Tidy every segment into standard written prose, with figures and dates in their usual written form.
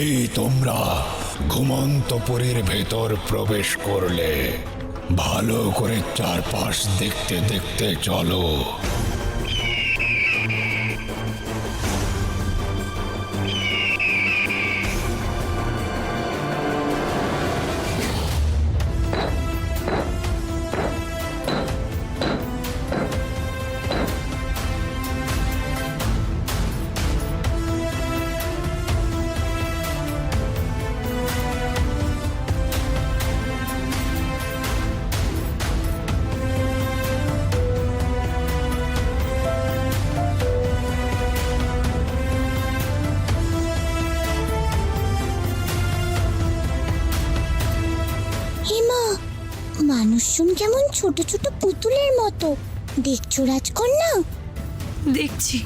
এই তোমরা ঘুমন্তপুরীর ভেতর প্রবেশ করলে, ভালো করে চারপাশ দেখতে দেখতে চলো। মানুষজন কেমন ছোট ছোট পুতুলের মতো দেখছো রাজকন্যা? দেখছি,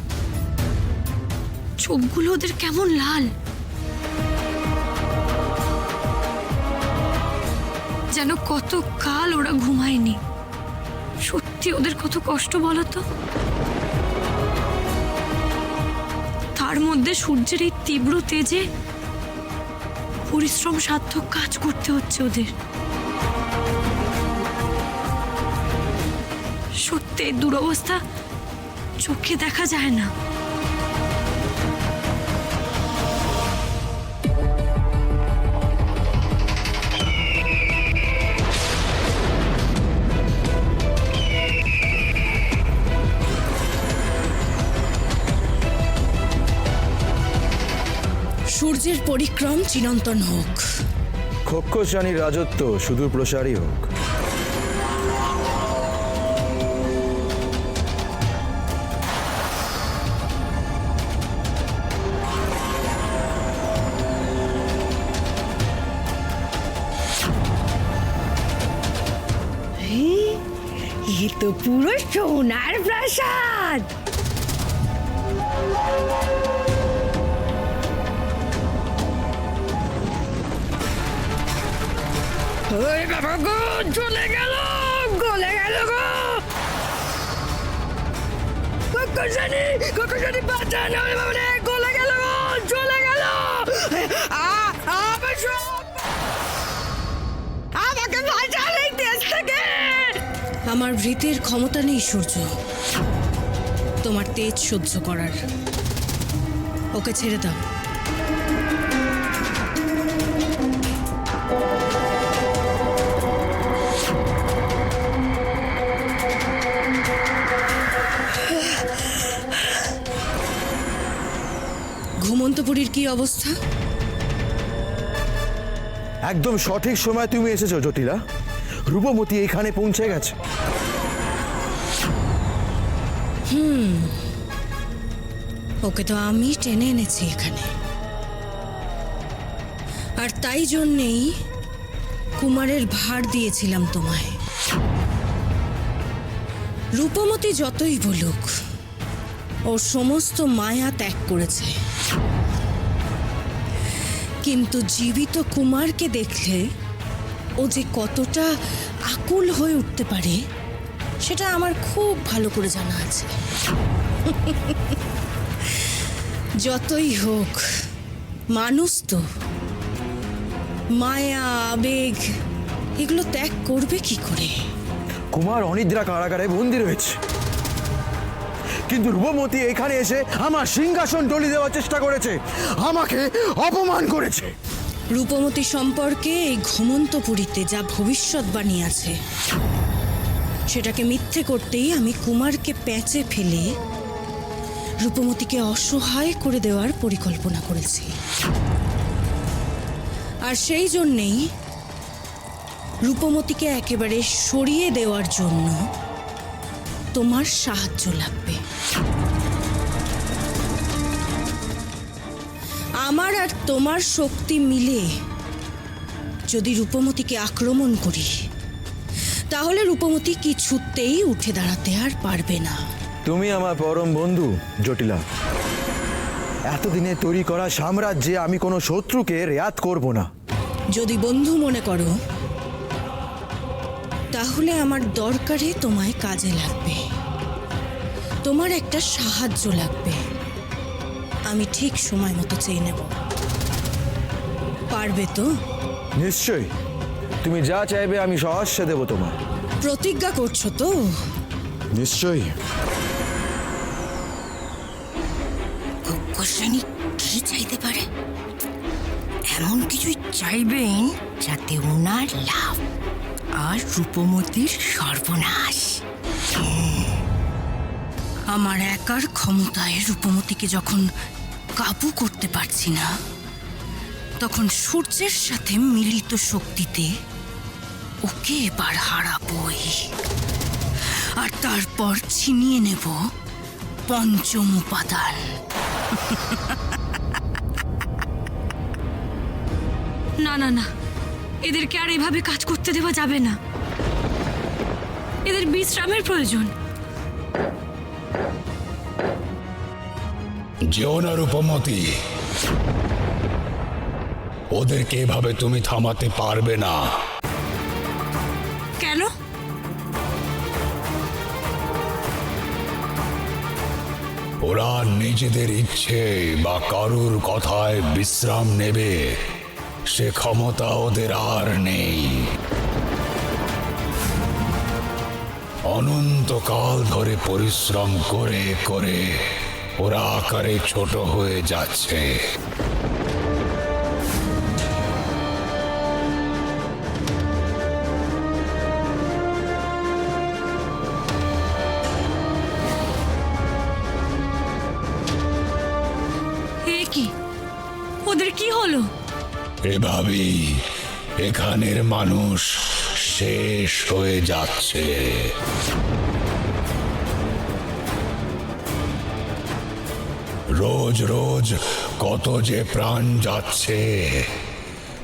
চোখগুলো ওদের কেমন লাল, যেন কত কাল ওরা ঘুমায়নি। সত্যি ওদের কত কষ্ট বলো তো। তার মধ্যে সূর্যের এই তীব্র তেজে পরিশ্রম সাধ্যক কাজ করতে হচ্ছে ওদের। সত্যি দুরবস্থা চোখে দেখা যায় না। সূর্যের পরিক্রম চিরন্তন হোক, খোক্ষস রানীর রাজত্ব সুদূর প্রসারী হোক। এ তো পুরো সোনার প্রাসাদ। চলে গেল, গলে গেল গো। বাঁচান, গলে গেল গো, চলে গেল। আমাকে বাঁচান এই দেশ থেকে। আমার ভৃতের ক্ষমতা নেই সূর্য তোমার তেজ সহ্য করার। ওকে ছেড়ে দাও। ঘুমন্তপুরীর কি অবস্থা? একদম সঠিক সময় তুমি এসেছো জটিলা। রূপমতি এখানে পৌঁছে গেছে। ওকে তো আমি টেনে এনেছি এখানে, আর তাই জন্যেই কুমারের ভার দিয়েছিলাম তোমায়। রূপমতি যতই বলুক, ওর সমস্ত মায়া ত্যাগ করেছে, কিন্তু জীবিত কুমারকে দেখলে ও যে কতটা আকুল হয়ে উঠতে পারে সেটা আমার খুব ভালো করে জানা আছে। যতই হোক, মানুষ তো মায়া আবেগ এগুলো ত্যাগ করবে কি করে? কুমার অনিদ্রা কারাগারে বন্দী রয়েছে, কিন্তু রূপমতি এখানে এসে আমার সিংহাসন ডলি দেওয়ার চেষ্টা করেছে, আমাকে অপমান করেছে। রূপমতি সম্পর্কে এই ঘুমন্তপুরীতে যা ভবিষ্যৎবাণী আছে সেটাকে মিথ্যে করতেই আমি কুমারকে প্যাঁচে ফেলে রূপমতিকে অসহায় করে দেওয়ার পরিকল্পনা করেছি। আর সেই জন্যেই রূপমতিকে একেবারে সরিয়ে দেওয়ার জন্য তোমার সাহায্য লাগবে। আমার আর তোমার শক্তি মিলে যদি রূপমতিকে আক্রমণ করি, তাহলে রূপমতি কিছুতেই উঠে দাঁড়াতে আর পারবে না। তুমি আমার পরম বন্ধু জটিলা। এতদিনে তৈরি করা সাম্রাজ্যে আমি কোনো শত্রুকে রেয়াত করব না। যদি বন্ধু মনে করো, তাহলে আমার দরকারে তোমায় কাজে লাগবে, তোমার একটা সাহায্য লাগবে। আমি ঠিক সময় মতো চেয়ে নেব। পারবে তো? নিশ্চয়ই, তুমি যা চাইবে আমি সহস্যে দেবো তোমার। প্রতিজ্ঞা করছো তো? নিশ্চয়ই। গোস্বামী কি চাইতে পারে? এমন কিছুই চাইবেন যাতে ওনার লাভ আর রূপমতির সর্বনাশ। আমার একার ক্ষমতায় রূপমতিকে যখন কাবু করতে পারছি না, তখন সূর্যের সাথে মিলিত শক্তিতে ওকে এবার হারাবই। আর তারপর ছিনিয়ে নেব পঞ্চম উপাদান। না না না, এদেরকে আর এভাবে কাজ করতে দেওয়া যাবে না। এদের বিশ্রামের প্রয়োজন। যেও না রূপমতি, ওদেরকে এভাবে তুমি থামাতে পারবে না। কেন? ওরা নিজেদের ইচ্ছে বা কারুর কথায় বিশ্রাম নেবে সে ক্ষমতা ওদের আর নেই। অনন্তকাল ধরে পরিশ্রম করে করে ওরা আকারে ছোট হয়ে যাচ্ছে। এ কি? ওদের কি হলো? এভাবেই এখানের মানুষ শেষ হয়ে যাচ্ছে। রোজ রোজ কত যে প্রাণ যাচ্ছে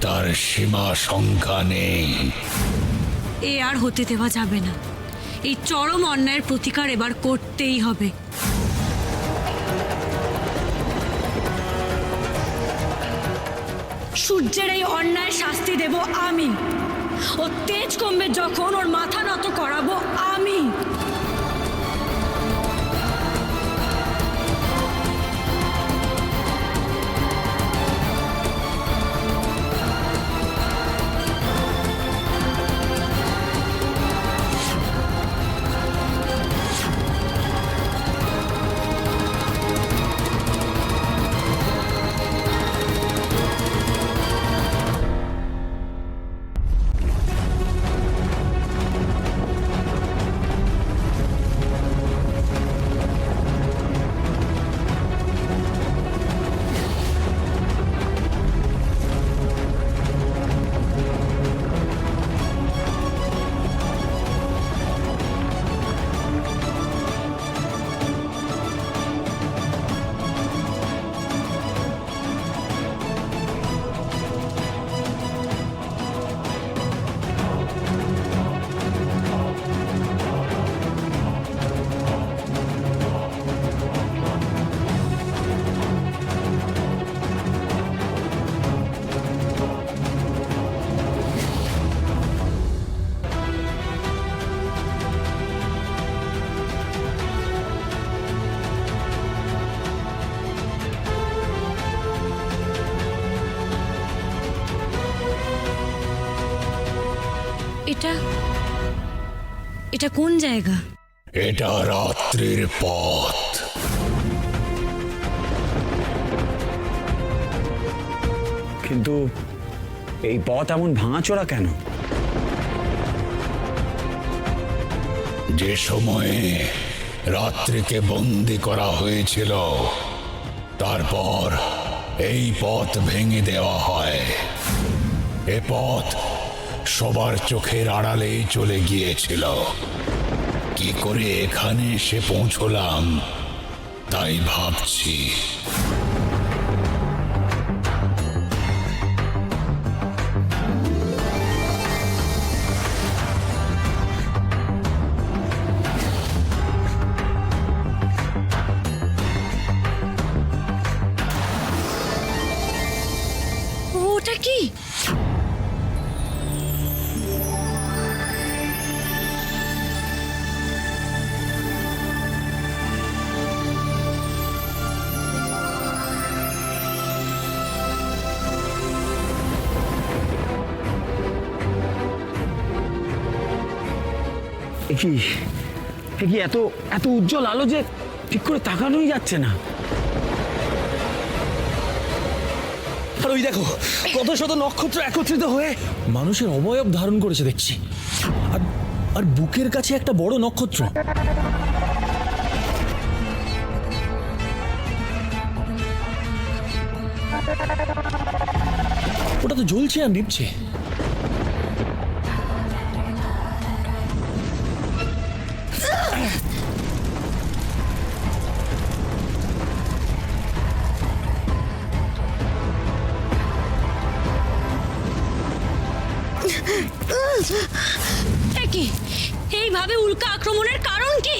তার সীমা সংখ্যা নেই। এ আর হতে দেওয়া যাবে না। এই চরম অন্যায়ের প্রতিকার এবার করতেই হবে। সূর্যের এই অন্যায় শাস্তি দেব আমি। ও তেজ কমবে যখন ওর মাথা নত করাবো আমি। এটা এটা কোন জায়গা? এটা রাত্রির পথ। কিন্তু এই পথ এমন ভাঙাচোরা কেন? যে সময়ে রাত্রিকে বন্দি করা হয়েছিল তারপর এই পথ ভেঙে দেওয়া হয়। এ পথ সবার চোখের আড়ালেই চলে গিয়েছিল। কি করে এখানে এসে পৌঁছলাম তাই ভাবছি। ওটা কি? এ কি এত এত উজ্জ্বল আলো যে ঠিক করে তাকানোই যাচ্ছে না। আর ওই দেখো কত শত নক্ষত্র একত্রিত হয়ে মানুষের অবয়ব ধারণ করেছে দেখছি। আর আর বুকের কাছে একটা বড় নক্ষত্র। ওটা তো জ্বলছে আর নিভছে। কি এইভাবে উল্কা আক্রমণের কারণ কি?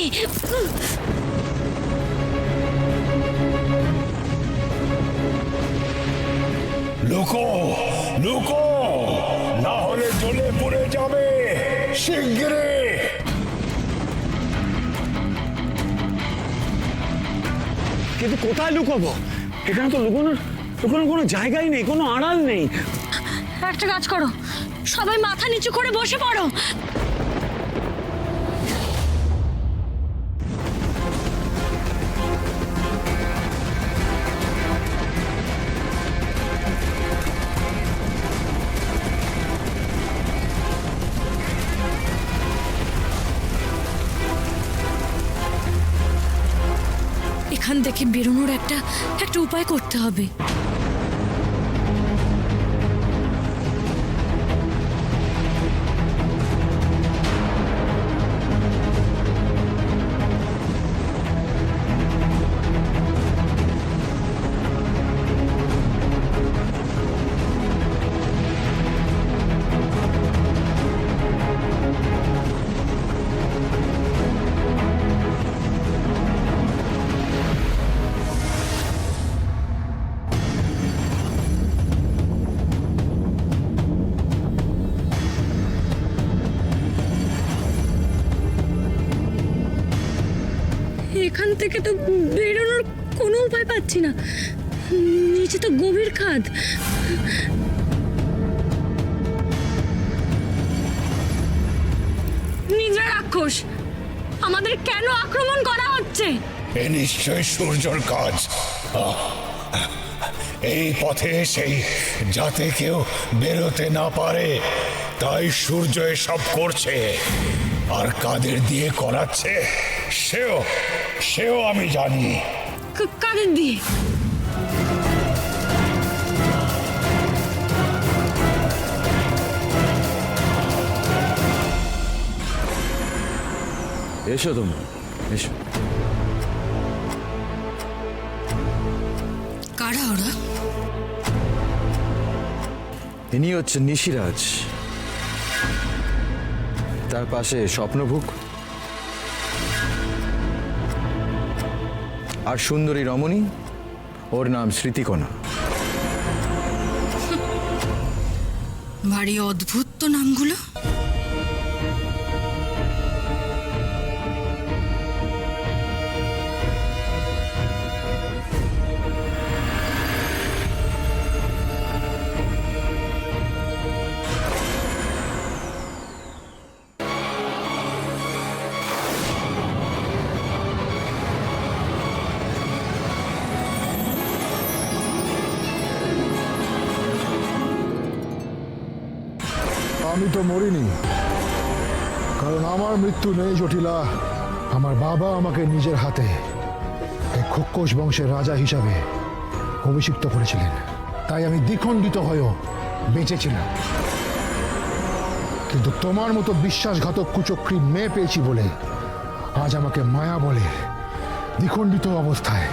লুকো লুকো, না হলে জ্বলে পড়ে যাবে শিগগিরই। কিন্তু কোথায় লুকোবো? এখানে তো লুকোনোর কোনো জায়গাই নেই, কোনো আড়াল নেই। একটা কাজ করো, সবাই মাথা নিচু করে বসে পড়ো। এখান থেকে বেরোনোর একটা উপায় করতে হবে। এখান থেকে তো বেরোনোর কোনো উপায় পাচ্ছি না। নিচে তো গভীর খাদ। নিদ্রা রাক্ষস, আমাদের কেন আক্রমণ করা হচ্ছে? এ নিশ্চয় সূর্যর কাজ। এই পথে সেই যাতে কেউ বেরোতে না পারে, তাই সূর্য এসব করছে। আর কাদের দিয়ে করাচ্ছে সেও আমি জানি। কাদের দিয়ে? এসো তোমরা, এসো। কারা ওরা? ইনি হচ্ছেন নিশিরাজ, তার পাশে স্বপ্নভুক, আর সুন্দরী রমণী, ওর নাম স্মৃতিকণা। ভারী অদ্ভুত তো নামগুলো। আমি তো মরিনি, কারণ আমার মৃত্যু নেই জটিলা। আমার বাবা আমাকে নিজের হাতে এই খোক্কোশ বংশের রাজা হিসাবে অভিষিক্ত করেছিলেন, তাই আমি দ্বিখণ্ডিত হয়েও বেঁচেছিলাম। কিন্তু তোমার মতো বিশ্বাসঘাতক কুচক্রী মেয়ে পেয়েছি বলে আজ আমাকে মায়া বলে দ্বিখণ্ডিত অবস্থায়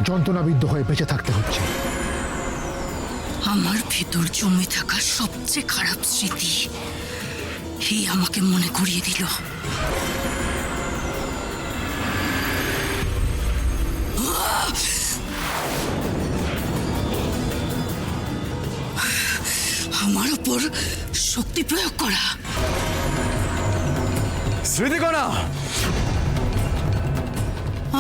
যন্ত্রণাবিদ্ধ হয়ে বেঁচে থাকতে হচ্ছে। আমার ভেতর জমে থাকা সবচেয়ে খারাপ স্মৃতি এই আমাকে মনে করিয়ে দিল। আমার উপর শক্তি প্রয়োগ করা। স্মৃতিকণা,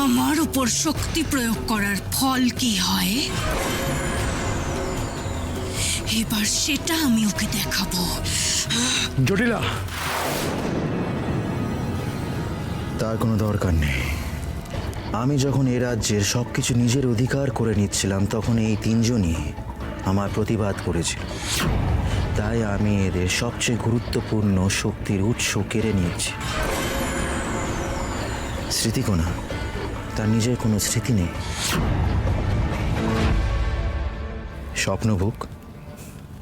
আমার উপর শক্তি প্রয়োগ করার ফল কি হয় এবার সেটা আমি ওকে দেখাবো। জটিলা, তার কোনো দরকার নেই। আমি যখন এ রাজ্যের সব কিছু নিজের অধিকার করে নিচ্ছিলাম তখন এই তিনজনই আমার প্রতিবাদ করেছিল। তাই আমি এদের সবচেয়ে গুরুত্বপূর্ণ শক্তির উৎস কেড়ে নিয়েছি। স্মৃতিকোনা, তার নিজের কোনো স্মৃতি নেই। স্বপ্নভোগ,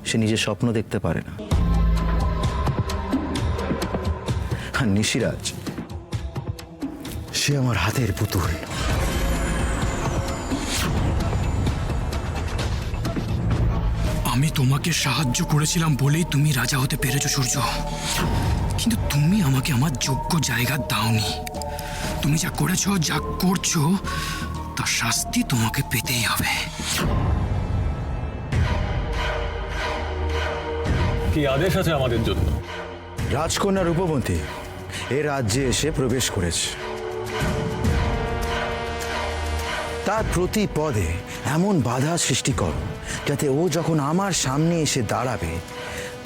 সে নিজের স্বপ্ন দেখতে পারে না। আর নিশিরাজ, সে আমার হাতের পুতুল। আমি তোমাকে সাহায্য করেছিলাম বলেই তুমি রাজা হতে পেরেছো সূর্য, কিন্তু তুমি আমাকে আমার যোগ্য জায়গা দাওনি। তুমি যা করেছো, যা করছো, তার শাস্তি তোমাকে পেতেই হবে। কি আদেশ আছে আমাদের জন্য? রাজকন্যা রূপবতী এ রাজ্যে এসে প্রবেশ করেছে। তার প্রতি পদে এমন বাধা সৃষ্টি করো যাতে ও যখন আমার সামনে এসে দাঁড়াবে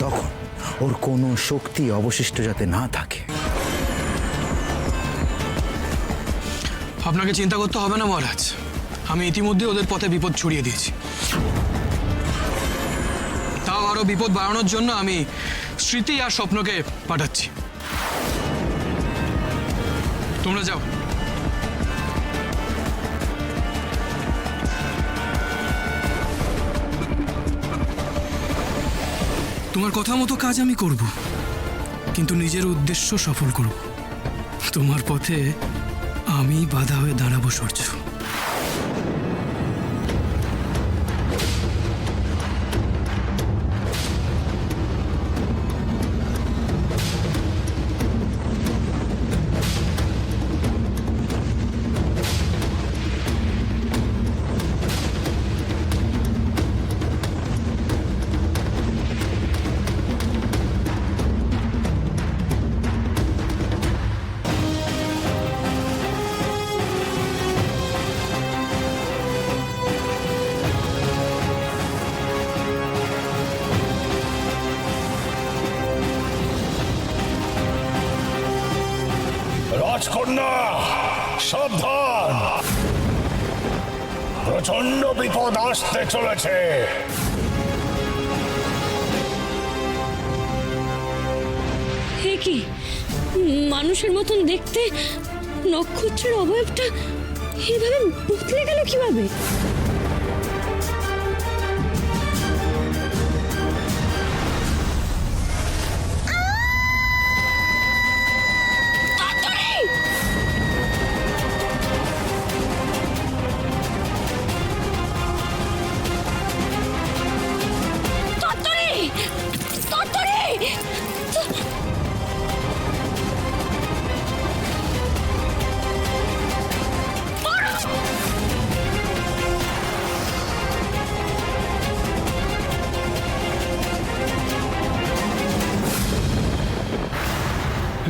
তখন ওর কোনো শক্তি অবশিষ্ট যাতে না থাকে। আপনাকে চিন্তা করতে হবে না মহারাজ, আমি ইতিমধ্যে ওদের পথে বিপদ ছড়িয়ে দিয়েছি। তাও আরো বিপদ বাড়ানোর জন্য আমি স্মৃতি আর স্বপ্নকে পাঠাচ্ছি। তোমরা যাও। তোমার কথা মতো কাজ আমি করব, কিন্তু নিজের উদ্দেশ্য সফল করব। তোমার পথে আমি বাধা হয়ে দাঁড়াবো সূর্য। রাজকন্যা, সাবধান! প্রচন্ড বিপদ আসতে চলেছে। হে কি, মানুষের মতন দেখতে নক্ষত্রের অবয়বটা এভাবে বদলে গেল কিভাবে?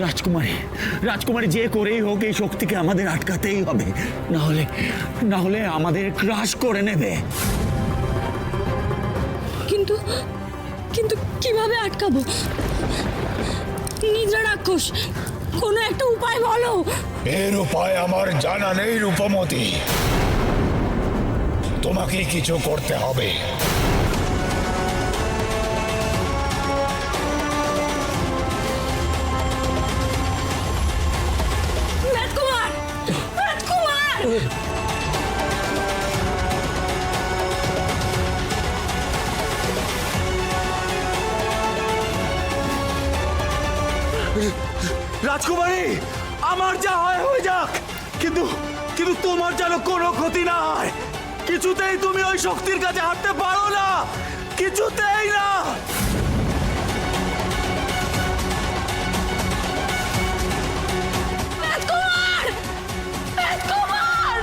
রাজকুমারী, রাজকুমারী, যে করেই হোক এই শক্তিকে আমাদের আটকাতেই হবে, না হলে আমাদের গ্রাস করে নেবে। কিন্তু কিন্তু কিভাবে আটকাবো? নিদ্রা রাক্ষস, কোনো একটা উপায় বলো। এর উপায় আমার জানা নেই রূপমতী, তোমাকে কিছু করতে হবে। রাজকুমার, রাজকুমার! রাজকুমারী, আমার যা হয় হয়ে যাক, কিন্তু কিন্তু তোমার যেন কোনো ক্ষতি না হয়। কিছুতেই তুমি ওই শক্তির কাছে হাঁটতে পারো না, কিছুতেই না। রাজকুমার! রাজকুমার!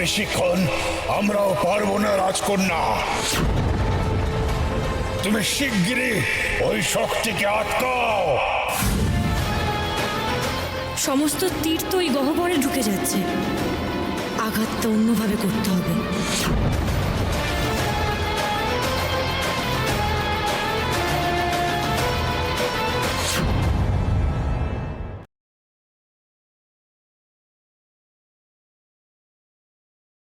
বেশিক্ষণ আমরাও পারবো না রাজকন্যা। তুমি শিগগিরই ওই শক্তিকে আটকাও। সমস্ত তীর তো ওই গহ্বরে ঢুকে যাচ্ছে, আঘাতটা অন্যভাবে করতে হবে।